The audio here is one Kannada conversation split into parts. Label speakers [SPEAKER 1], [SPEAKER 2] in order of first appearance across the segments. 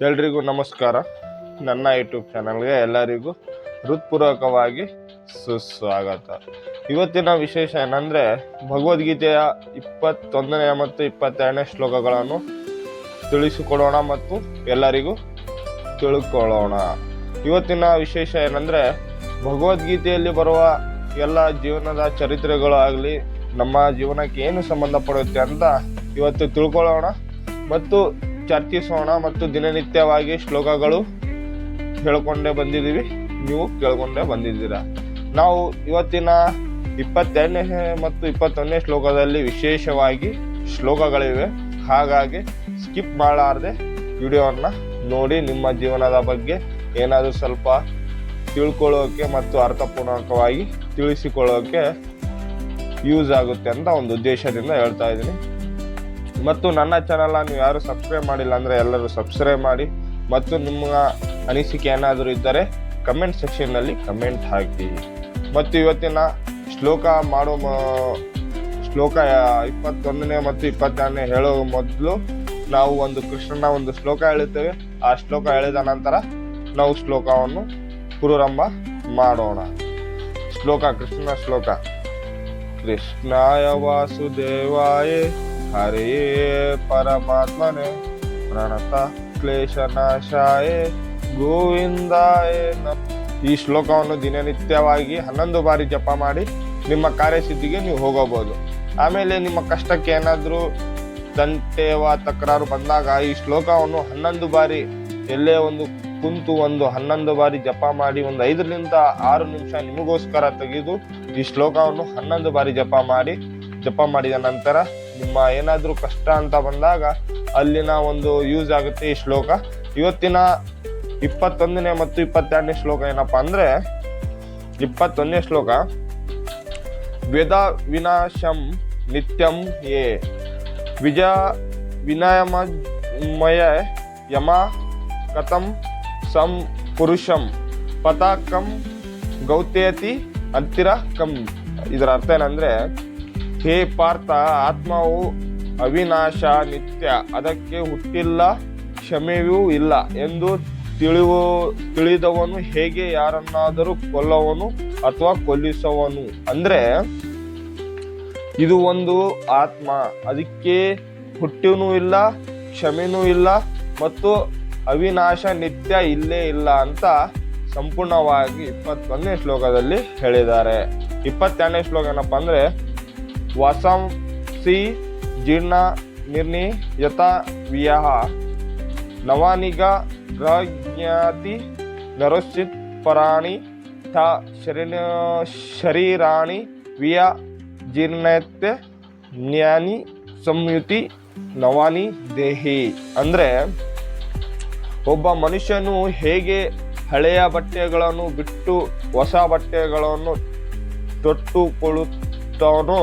[SPEAKER 1] ಎಲ್ರಿಗೂ ನಮಸ್ಕಾರ. ನನ್ನ ಯೂಟ್ಯೂಬ್ ಚಾನಲ್ಗೆ ಎಲ್ಲರಿಗೂ ಹೃತ್ಪೂರ್ವಕವಾಗಿ ಸುಸ್ವಾಗತ. ಇವತ್ತಿನ ವಿಶೇಷ ಏನಂದರೆ ಭಗವದ್ಗೀತೆಯ 21ನೇ ಮತ್ತು 22ನೇ ಶ್ಲೋಕಗಳನ್ನು ತಿಳಿಸಿಕೊಡೋಣ ಮತ್ತು ಎಲ್ಲರಿಗೂ ತಿಳ್ಕೊಳ್ಳೋಣ. ಇವತ್ತಿನ ವಿಶೇಷ ಏನಂದರೆ ಭಗವದ್ಗೀತೆಯಲ್ಲಿ ಬರುವ ಎಲ್ಲ ಜೀವನದ ಚರಿತ್ರೆಗಳು ಆಗಲಿ ನಮ್ಮ ಜೀವನಕ್ಕೆ ಏನು ಸಂಬಂಧಪಡುತ್ತೆ ಅಂತ ಇವತ್ತು ತಿಳ್ಕೊಳ್ಳೋಣ ಮತ್ತು ಚರ್ಚಿಸೋಣ. ಮತ್ತು ದಿನನಿತ್ಯವಾಗಿ ಶ್ಲೋಕಗಳು ಹೇಳ್ಕೊಂಡೇ ಬಂದಿದ್ದೀವಿ, ನೀವು ಕೇಳ್ಕೊಂಡೇ ಬಂದಿದ್ದೀರಾ. ನಾವು ಇವತ್ತಿನ 22ನೇ ಮತ್ತು 21ನೇ ಶ್ಲೋಕದಲ್ಲಿ ವಿಶೇಷವಾಗಿ ಶ್ಲೋಕಗಳಿವೆ. ಹಾಗಾಗಿ ಸ್ಕಿಪ್ ಮಾಡಲಾರದೆ ವಿಡಿಯೋವನ್ನು ನೋಡಿ ನಿಮ್ಮ ಜೀವನದ ಬಗ್ಗೆ ಏನಾದರೂ ಸ್ವಲ್ಪ ತಿಳ್ಕೊಳ್ಳೋಕೆ ಮತ್ತು ಅರ್ಥಪೂರ್ಣಕವಾಗಿ ತಿಳಿಸಿಕೊಳ್ಳೋಕೆ ಯೂಸ್ ಆಗುತ್ತೆ ಅಂತ ಒಂದು ಉದ್ದೇಶದಿಂದ ಹೇಳ್ತಾ ಇದ್ದೀನಿ. ಮತ್ತು ನನ್ನ ಚಾನಲ್ನ ನೀವು ಯಾರು ಸಬ್ಸ್ಕ್ರೈಬ್ ಮಾಡಿಲ್ಲ ಅಂದರೆ ಎಲ್ಲರೂ ಸಬ್ಸ್ಕ್ರೈಬ್ ಮಾಡಿ ಮತ್ತು ನಿಮ್ಮ ಅನಿಸಿಕೆ ಏನಾದರೂ ಇದ್ದರೆ ಕಮೆಂಟ್ ಸೆಕ್ಷನ್ನಲ್ಲಿ ಕಮೆಂಟ್ ಹಾಕಿ. ಮತ್ತು ಇವತ್ತಿನ ಶ್ಲೋಕ 21ನೇ ಮತ್ತು 22ನೇ ಹೇಳೋ ಮೊದಲು ನಾವು ಒಂದು ಕೃಷ್ಣನ ಒಂದು ಶ್ಲೋಕ ಹೇಳುತ್ತೇವೆ. ಆ ಶ್ಲೋಕ ಹೇಳಿದ ನಂತರ ನಾವು ಶ್ಲೋಕವನ್ನು ಪ್ರಾರಂಭ ಮಾಡೋಣ. ಕೃಷ್ಣನ ಶ್ಲೋಕ. ಕೃಷ್ಣಾಯ ವಾಸುದೇವಾಯ ಹರೇ ಪರಮಾತ್ಮನೆ ಪ್ರಣತ ಕ್ಲೇಶನಾಶಾಯ ಗೋವಿಂದಾಯ ನಮಃ. ಈ ಶ್ಲೋಕವನ್ನು ದಿನನಿತ್ಯವಾಗಿ 11 ಬಾರಿ ಜಪ ಮಾಡಿ ನಿಮ್ಮ ಕಾರ್ಯಸಿದ್ಧಿಗೆ ನೀವು ಹೋಗಬಹುದು. ಆಮೇಲೆ ನಿಮ್ಮ ಕಷ್ಟಕ್ಕೆ ಏನಾದರೂ ತಂಟೆವ ತಕರಾರು ಬಂದಾಗ ಈ ಶ್ಲೋಕವನ್ನು 11 ಬಾರಿ ಎಲ್ಲೇ ಒಂದು ಕುಂತು 11 ಬಾರಿ ಜಪ ಮಾಡಿ 5ರಿಂದ 6 ನಿಮಿಷ ನಿಮಗೋಸ್ಕರ ತೆಗೆದು ಈ ಶ್ಲೋಕವನ್ನು 11 ಬಾರಿ ಜಪ ಮಾಡಿದ ನಂತರ ನಿಮ್ಮ ಏನಾದರೂ ಕಷ್ಟ ಅಂತ ಬಂದಾಗ ಅಲ್ಲಿನ ಒಂದು ಯೂಸ್ ಆಗುತ್ತೆ ಈ ಶ್ಲೋಕ. ಇವತ್ತಿನ 21ನೇ ಮತ್ತು 22ನೇ ಶ್ಲೋಕ ಏನಪ್ಪಾ ಅಂದ್ರೆ 21ನೇ ಶ್ಲೋಕ. ವೇದ ವಿನಾಶಂ ನಿತ್ಯಂ ಯೇ ವಿನಯಮಯ ಯಮ ಕಥಂ ಸಂ ಪುರುಷಂ ಪತಾಕಂ ಗೌತೇತಿ ಅಂತಿರ ಕಂ. ಇದರ ಅರ್ಥ ಏನಂದ್ರೆ, ಹೇ ಪಾರ್ಥ, ಆತ್ಮವು ಅವಿನಾಶ, ನಿತ್ಯ, ಅದಕ್ಕೆ ಹುಟ್ಟಿಲ್ಲ, ಕ್ಷಮೆಯೂ ಇಲ್ಲ ಎಂದು ತಿಳಿದವನು ಹೇಗೆ ಯಾರನ್ನಾದರೂ ಕೊಲ್ಲವನು ಅಥವಾ ಕೊಲ್ಲಿಸುವನು. ಅಂದ್ರೆ ಇದು ಒಂದು ಆತ್ಮ, ಅದಕ್ಕೆ ಹುಟ್ಟಿನೂ ಇಲ್ಲ, ಕ್ಷಮೆನೂ ಇಲ್ಲ ಮತ್ತು ಅವಿನಾಶ, ನಿತ್ಯ ಇಲ್ಲೇ ಇಲ್ಲ ಅಂತ ಸಂಪೂರ್ಣವಾಗಿ 21ನೇ ಶ್ಲೋಕದಲ್ಲಿ ಹೇಳಿದ್ದಾರೆ. 22ನೇ ಶ್ಲೋಕ ಏನಪ್ಪಾ ಅಂದ್ರೆ, ವಾಸಂಸಿ ಜೀರ್ಣ ನಿರ್ನಿಯತ ವಿಯಃ ನವಾನಿಗ ಗ್ರಜ್ಞಾತಿ ನರೋಶ್ಚಿತ್ ಪರಾಣಿ ಥ ಶರೀರಾಣಿ ವಿಯ ಜೀರ್ಣತ್ಯ ಜ್ಞಾನಿ ಸಂಯುತಿ ನವಾನಿ ದೇಹಿ. ಅಂದ್ರೆ ಒಬ್ಬ ಮನುಷ್ಯನು ಹೇಗೆ ಹಳೆಯ ಬಟ್ಟೆಗಳನ್ನು ಬಿಟ್ಟು ಹೊಸ ಬಟ್ಟೆಗಳನ್ನು ತೊಟ್ಟುಕೊಳ್ಳುತ್ತಾನೋ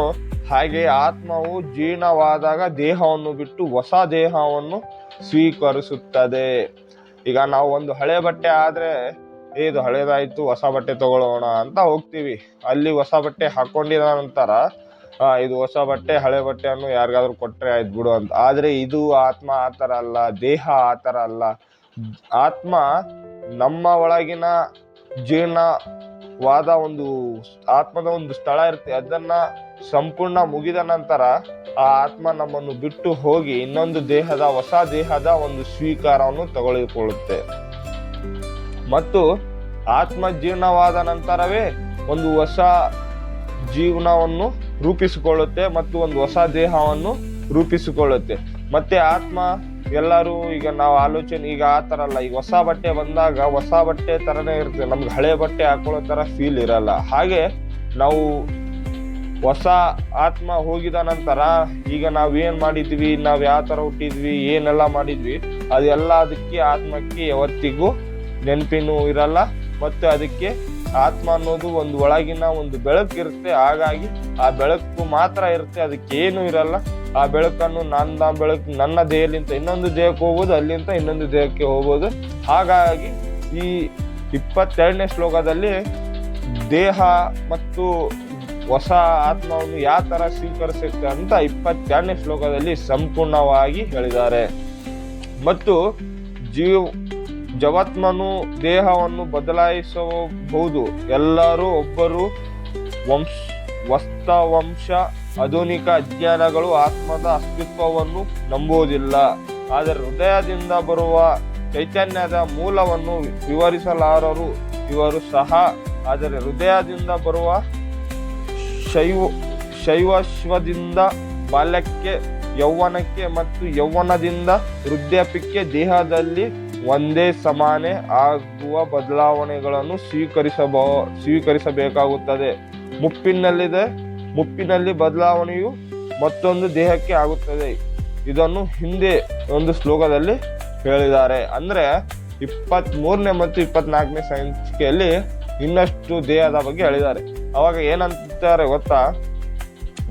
[SPEAKER 1] ಹಾಗೆ ಆತ್ಮವು ಜೀರ್ಣವಾದಾಗ ದೇಹವನ್ನು ಬಿಟ್ಟು ಹೊಸ ದೇಹವನ್ನು ಸ್ವೀಕರಿಸುತ್ತದೆ. ಈಗ ನಾವು ಒಂದು ಹಳೆ ಬಟ್ಟೆ ಆದ್ರೆ ಇದು ಹಳೇದಾಯ್ತು, ಹೊಸ ಬಟ್ಟೆ ತಗೊಳ್ಳೋಣ ಅಂತ ಹೋಗ್ತೀವಿ. ಅಲ್ಲಿ ಹೊಸ ಬಟ್ಟೆ ಹಾಕೊಂಡಿದ ನಂತರ ಇದು ಹೊಸ ಬಟ್ಟೆ ಹಳೆ ಬಟ್ಟೆಯನ್ನು ಯಾರಿಗಾದ್ರೂ ಕೊಟ್ರೆ ಆಯ್ತು ಬಿಡು ಅಂತ. ಆದ್ರೆ ಇದು ಆತ್ಮ ಆ ಥರ ಅಲ್ಲ, ದೇಹ ಆ ಥರ ಅಲ್ಲ. ಆತ್ಮ ನಮ್ಮ ಒಳಗಿನ ಜೀರ್ಣವಾದ ಒಂದು ಆತ್ಮದ ಒಂದು ಸ್ಥಳ ಇರುತ್ತೆ. ಅದನ್ನ ಸಂಪೂರ್ಣ ಮುಗಿದ ನಂತರ ಆ ಆತ್ಮ ನಮ್ಮನ್ನು ಬಿಟ್ಟು ಹೋಗಿ ಇನ್ನೊಂದು ದೇಹದ, ಹೊಸ ದೇಹದ ಒಂದು ಸ್ವೀಕಾರವನ್ನು ತಗೊಳ್ಳಿಕೊಳ್ಳುತ್ತೆ. ಮತ್ತು ಆತ್ಮ ಜೀರ್ಣವಾದ ನಂತರವೇ ಒಂದು ಹೊಸ ಜೀವನವನ್ನು ರೂಪಿಸಿಕೊಳ್ಳುತ್ತೆ ಮತ್ತು ಒಂದು ಹೊಸ ದೇಹವನ್ನು ರೂಪಿಸಿಕೊಳ್ಳುತ್ತೆ. ಮತ್ತೆ ಆತ್ಮ ಎಲ್ಲರೂ ಈಗ ನಾವು ಆಲೋಚನೆ ಈಗ ಆ ಥರ ಅಲ್ಲ. ಈಗ ಹೊಸ ಬಟ್ಟೆ ಬಂದಾಗ ಹೊಸ ಬಟ್ಟೆ ಥರನೇ ಇರುತ್ತೆ, ನಮ್ಗೆ ಹಳೆ ಬಟ್ಟೆ ಹಾಕೊಳ್ಳೋ ಥರ ಫೀಲ್ ಇರಲ್ಲ. ಹಾಗೆ ನಾವು ಹೊಸ ಆತ್ಮ ಹೋಗಿದ ನಂತರ ಈಗ ನಾವೇನು ಮಾಡಿದ್ವಿ, ನಾವು ಯಾವ ಥರ ಹುಟ್ಟಿದ್ವಿ, ಏನೆಲ್ಲ ಮಾಡಿದ್ವಿ, ಅದೆಲ್ಲ ಅದಕ್ಕೆ ಆತ್ಮಕ್ಕೆ ಯಾವತ್ತಿಗೂ ನೆನಪಿನೂ ಇರಲ್ಲ. ಮತ್ತು ಅದಕ್ಕೆ ಆತ್ಮ ಅನ್ನೋದು ಒಂದು ಒಳಗಿನ ಒಂದು ಬೆಳಕು ಇರುತ್ತೆ. ಹಾಗಾಗಿ ಆ ಬೆಳಕು ಮಾತ್ರ ಇರುತ್ತೆ, ಅದಕ್ಕೆ ಏನು ಇರಲ್ಲ. ಆ ಬೆಳಕನ್ನು ನನ್ನ ದೇಹಲಿಂದ ಇನ್ನೊಂದು ದೇಹಕ್ಕೆ ಹೋಗ್ಬೋದು, ಅಲ್ಲಿಂದ ಇನ್ನೊಂದು ದೇಹಕ್ಕೆ ಹೋಗ್ಬೋದು. ಹಾಗಾಗಿ ಈ 22ನೇ ಶ್ಲೋಕದಲ್ಲಿ ದೇಹ ಮತ್ತು ಹೊಸ ಆತ್ಮವನ್ನು ಯಾವ ತರ ಸ್ವೀಕರಿಸುತ್ತೆ ಅಂತ 22ನೇ ಶ್ಲೋಕದಲ್ಲಿ ಸಂಪೂರ್ಣವಾಗಿ ಹೇಳಿದ್ದಾರೆ. ಮತ್ತು ಜವಾತ್ಮನು ದೇಹವನ್ನು ಬದಲಾಯಿಸಬಹುದು. ಎಲ್ಲರೂ ಒಬ್ಬರು ವಾಸ್ತವಾಂಶ ಆಧುನಿಕ ಅಜ್ಞಾನಗಳು ಆತ್ಮದ ಅಸ್ತಿತ್ವವನ್ನು ನಂಬುವುದಿಲ್ಲ. ಆದರೆ ಹೃದಯದಿಂದ ಬರುವ ಚೈತನ್ಯದ ಮೂಲವನ್ನು ವಿವರಿಸಲಾರರು ಇವರು ಸಹ. ಆದರೆ ಹೃದಯದಿಂದ ಬರುವ ಶೈವಶ್ವದಿಂದ ಬಾಲ್ಯಕ್ಕೆ, ಯೌವನಕ್ಕೆ ಮತ್ತು ಯೌವನದಿಂದ ವೃದ್ಧಾಪ್ಯಕ್ಕೆ ದೇಹದಲ್ಲಿ ಒಂದೇ ಸಮಾನೆ ಆಗುವ ಬದಲಾವಣೆಗಳನ್ನು ಸ್ವೀಕರಿಸಬೇಕಾಗುತ್ತದೆ. ಮುಪ್ಪಿನಲ್ಲಿ ಬದಲಾವಣೆಯು ಮತ್ತೊಂದು ದೇಹಕ್ಕೆ ಆಗುತ್ತದೆ. ಇದನ್ನು ಹಿಂದೆ ಒಂದು ಶ್ಲೋಕದಲ್ಲಿ ಹೇಳಿದ್ದಾರೆ. ಅಂದ್ರೆ 23ನೇ ಮತ್ತು 24ನೇ ಸಂಚಿಕೆಯಲ್ಲಿ ಇನ್ನಷ್ಟು ದೇಹದ ಬಗ್ಗೆ ಹೇಳಿದ್ದಾರೆ. ಅವಾಗ ಏನಂತಾರೆ ಗೊತ್ತಾ,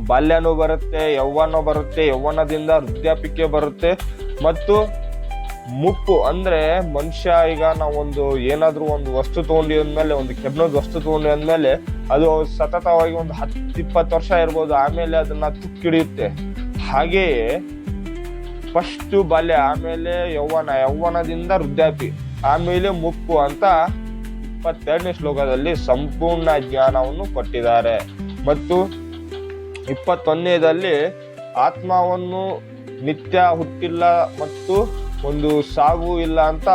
[SPEAKER 1] ಬಾಲ್ಯನೂ ಬರುತ್ತೆ, ಯೌವನ ಬರುತ್ತೆ, ಯೌವನದಿಂದ ವೃದ್ಧಾಪ್ಯಕ್ಕೆ ಬರುತ್ತೆ ಮತ್ತು ಮುಪ್ಪು. ಅಂದ್ರೆ ಮನುಷ್ಯ ಈಗ ನಾವು ಏನಾದ್ರೂ ಒಂದು ವಸ್ತು ತಗೊಂಡಿ ಅಂದ್ಮೇಲೆ, ಒಂದು ಕೆಬ್ಬಣದ ವಸ್ತು ತಗೊಂಡಿ ಅಂದ್ಮೇಲೆ ಅದು ಸತತವಾಗಿ ಒಂದು 10-20 ವರ್ಷ ಇರ್ಬೋದು, ಆಮೇಲೆ ಅದನ್ನ ತುಕ್ಕಿಡಿಯುತ್ತೆ. ಹಾಗೆಯೇ ಫಸ್ಟ್ ಬಾಲ್ಯ, ಆಮೇಲೆ ಯೌವನದಿಂದ ವೃದ್ಧಾಪ್ಯ, ಆಮೇಲೆ ಮುಪ್ಪು ಅಂತ 22ನೇ ಶ್ಲೋಕದಲ್ಲಿ ಸಂಪೂರ್ಣ ಜ್ಞಾನವನ್ನು ಕೊಟ್ಟಿದ್ದಾರೆ. ಮತ್ತು 21ನೇದಲ್ಲಿ ಆತ್ಮವನ್ನು ನಿತ್ಯ ಹುಟ್ಟಿಲ್ಲ ಮತ್ತು ಒಂದು ಸಾವು ಇಲ್ಲ ಅಂತ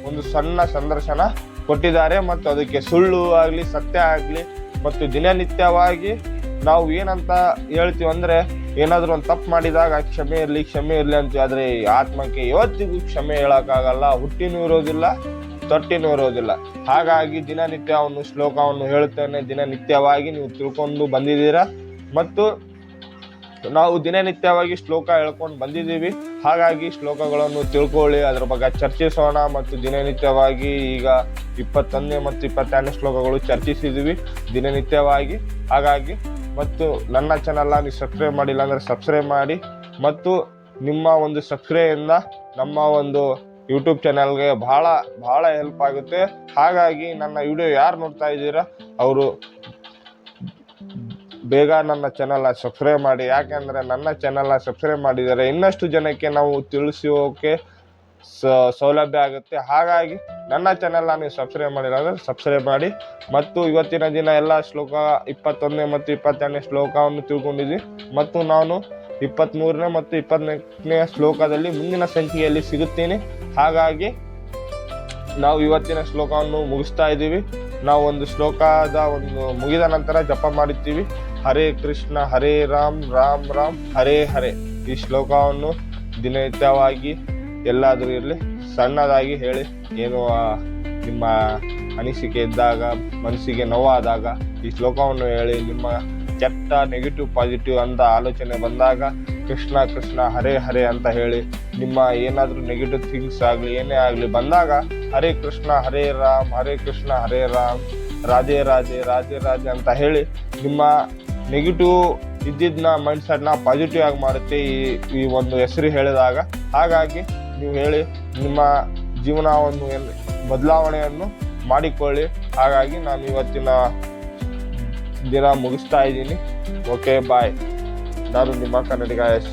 [SPEAKER 1] ಒಂದು ಸಣ್ಣ ಸಂದರ್ಶನ ಕೊಟ್ಟಿದ್ದಾರೆ. ಮತ್ತು ಅದಕ್ಕೆ ಸುಳ್ಳು ಆಗಲಿ ಸತ್ಯ ಆಗಲಿ ಮತ್ತು ದಿನನಿತ್ಯವಾಗಿ ನಾವು ಏನಂತ ಹೇಳ್ತೀವಿ ಅಂದ್ರೆ, ಏನಾದರೂ ಒಂದು ತಪ್ಪು ಮಾಡಿದಾಗ ಕ್ಷಮೆ ಇರಲಿ ಅಂತೀವಿ. ಆದರೆ ಆತ್ಮಕ್ಕೆ ಇವತ್ತಿಗೂ ಕ್ಷಮೆ ಹೇಳೋಕ್ಕಾಗಲ್ಲ. ಹುಟ್ಟಿನೂ ಇರೋದಿಲ್ಲ, ತೊಟ್ಟಿನೂ ಇರೋದಿಲ್ಲ. ಹಾಗಾಗಿ ದಿನನಿತ್ಯ ಒಂದು ಶ್ಲೋಕವನ್ನು ಹೇಳುತ್ತೇನೆ. ದಿನನಿತ್ಯವಾಗಿ ನೀವು ತಿಳ್ಕೊಂಡು ಬಂದಿದ್ದೀರಾ ಮತ್ತು ನಾವು ದಿನನಿತ್ಯವಾಗಿ ಶ್ಲೋಕ ಹೇಳ್ಕೊಂಡು ಬಂದಿದ್ದೀವಿ. ಹಾಗಾಗಿ ಶ್ಲೋಕಗಳನ್ನು ತಿಳ್ಕೊಳ್ಳಿ, ಅದರ ಬಗ್ಗೆ ಚರ್ಚಿಸೋಣ. ಮತ್ತು ದಿನನಿತ್ಯವಾಗಿ ಈಗ 21ನೇ ಮತ್ತು 22ನೇ ಶ್ಲೋಕಗಳು ಚರ್ಚಿಸಿದ್ದೀವಿ ದಿನನಿತ್ಯವಾಗಿ. ಹಾಗಾಗಿ ಮತ್ತು ನನ್ನ ಚಾನಲ್ನ ನೀವು ಸಬ್ಸ್ಕ್ರೈಬ್ ಮಾಡಿಲ್ಲ ಅಂದರೆ ಸಬ್ಸ್ಕ್ರೈಬ್ ಮಾಡಿ. ಮತ್ತು ನಿಮ್ಮ ಒಂದು ಸಬ್ಸ್ಕ್ರೈಬಿಂದ ನಮ್ಮ ಒಂದು ಯೂಟ್ಯೂಬ್ ಚಾನಲ್ಗೆ ಬಹಳ ಹೆಲ್ಪ್ ಆಗುತ್ತೆ. ಹಾಗಾಗಿ ನನ್ನ ವಿಡಿಯೋ ಯಾರು ನೋಡ್ತಾ ಇದ್ದೀರಾ ಅವರು ಬೇಗ ನನ್ನ ಚಾನಲ್ನ ಸಬ್ಸ್ಕ್ರೈಬ್ ಮಾಡಿ. ಯಾಕೆಂದರೆ ನನ್ನ ಚಾನಲ್ನ ಸಬ್ಸ್ಕ್ರೈಬ್ ಮಾಡಿದರೆ ಇನ್ನಷ್ಟು ಜನಕ್ಕೆ ನಾವು ತಿಳಿಸೋಕೆ ಸೌಲಭ್ಯ ಆಗುತ್ತೆ. ಹಾಗಾಗಿ ನನ್ನ ಚಾನಲ್ನ ನೀವು ಸಬ್ಸ್ಕ್ರೈಬ್ ಮಾಡಿಲ್ಲ ಅಂದರೆ ಸಬ್ಸ್ಕ್ರೈಬ್ ಮಾಡಿ. ಮತ್ತು ಇವತ್ತಿನ ದಿನ ಎಲ್ಲ ಶ್ಲೋಕ 21ನೇ ಮತ್ತು 22ನೇ ಶ್ಲೋಕವನ್ನು ತಿಳ್ಕೊಂಡಿದ್ವಿ. ಮತ್ತು ನಾನು 23ನೇ ಮತ್ತು 24ನೇ ಶ್ಲೋಕದಲ್ಲಿ ಮುಂದಿನ ಸಂಚಿಕೆಯಲ್ಲಿ ಸಿಗುತ್ತೀನಿ. ಹಾಗಾಗಿ ನಾವು ಇವತ್ತಿನ ಶ್ಲೋಕವನ್ನು ಮುಗಿಸ್ತಾ ಇದ್ದೀವಿ. ನಾವು ಒಂದು ಶ್ಲೋಕದ ಮುಗಿದ ನಂತರ ಜಪ ಮಾಡುತ್ತೀವಿ. ಹರೇ ಕೃಷ್ಣ ಹರೇ ರಾಮ್ ರಾಮ್ ರಾಮ್ ಹರೇ ಹರೇ. ಈ ಶ್ಲೋಕವನ್ನು ದಿನನಿತ್ಯವಾಗಿ ಎಲ್ಲಾದರೂ ಇರಲಿ ಸಣ್ಣದಾಗಿ ಹೇಳಿ. ಏನು ನಿಮ್ಮ ಅನಿಸಿಕೆ ಇದ್ದಾಗ, ಮನಸ್ಸಿಗೆ ನೋವಾದಾಗ ಈ ಶ್ಲೋಕವನ್ನು ಹೇಳಿ. ನಿಮ್ಮ ಕೆಟ್ಟ ನೆಗೆಟಿವ್ ಪಾಸಿಟಿವ್ ಅಂತ ಆಲೋಚನೆ ಬಂದಾಗ ಕೃಷ್ಣ ಕೃಷ್ಣ ಹರೇ ಹರೇ ಅಂತ ಹೇಳಿ. ನಿಮ್ಮ ಏನಾದರೂ ನೆಗೆಟಿವ್ ಥಿಂಗ್ಸ್ ಆಗಲಿ ಏನೇ ಆಗಲಿ ಬಂದಾಗ ಹರೇ ಕೃಷ್ಣ ಹರೇ ರಾಮ್ ಹರೇ ಕೃಷ್ಣ ಹರೇ ರಾಮ್ ರಾಧೆ ರಾಧೆ ರಾಧೆ ರಾಧೆ ಅಂತ ಹೇಳಿ. ನಿಮ್ಮ ನೆಗೆಟಿವ್ ಇದ್ದಿದ್ದನ್ನ ಮೈಂಡ್ಸೆಟ್ನ ಪಾಸಿಟಿವ್ ಆಗಿ ಮಾಡುತ್ತೆ ಈ ಒಂದು ಹೆಸರು ಹೇಳಿದಾಗ. ಹಾಗಾಗಿ ನೀವು ಹೇಳಿ ನಿಮ್ಮ ಜೀವನವನ್ನು ಬದಲಾವಣೆಯನ್ನು ಮಾಡಿಕೊಳ್ಳಿ. ಹಾಗಾಗಿ ನಾನು ಇವತ್ತಿನ ದಿನ ಮುಗಿಸ್ತಾ ಇದ್ದೀನಿ. Okay bye. ನಾನು ನಿಮ್ಮ ಕನ್ನಡಿಗ ಎಸ್.